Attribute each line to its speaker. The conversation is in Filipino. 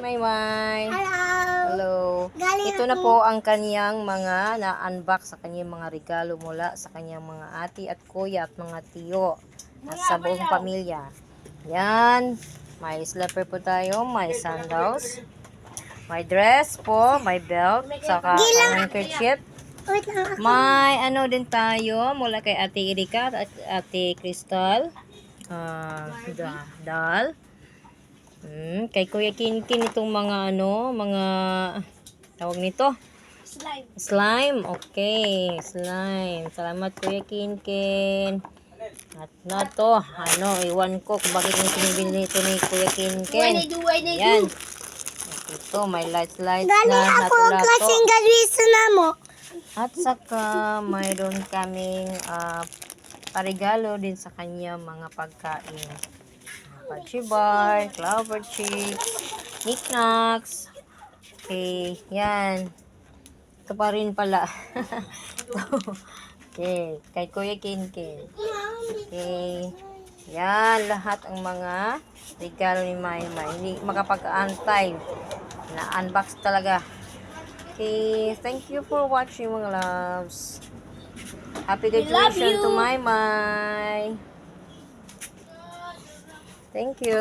Speaker 1: Maymay.
Speaker 2: Hello.
Speaker 1: Hello.
Speaker 2: Galing
Speaker 1: Ito na
Speaker 2: ako.
Speaker 1: po ang kaniyang mga na-unbox sa kanyang mga regalo mula sa kanyang mga ate at kuya at mga tiyo at sa buong pamilya. Yan. May slipper po tayo, may sandals, may dress po, may belt, saka handkerchief.
Speaker 2: Wait lang ako.
Speaker 1: May ano din tayo mula kay Ate Erika at Ate Crystal. Dal. Kay Kuya Kinkin itong mga mga tawag nito. Slime. Okay, slime. Salamat Kuya Kinkin. At na to, iwan ko kung bakit yung pinibili ito ni Kuya Kinkin. Yan. Ito, may lights na
Speaker 2: Galing ako
Speaker 1: lato-lato.
Speaker 2: kasing galwiso na mo.
Speaker 1: At saka, mayroon kaming parigalo din sa kanya mga pagkain. Pachi bar, clover chips, knickknacks. Okay, yan. Ito pa rin pala. Okay, kay Kuya Kinkin. Okay. Yan, lahat ang mga regalo ni Maymay. Hindi makapag-antay. Na-unbox talaga. Okay, thank you for watching mga loves. Happy graduation to Maymay. Thank you.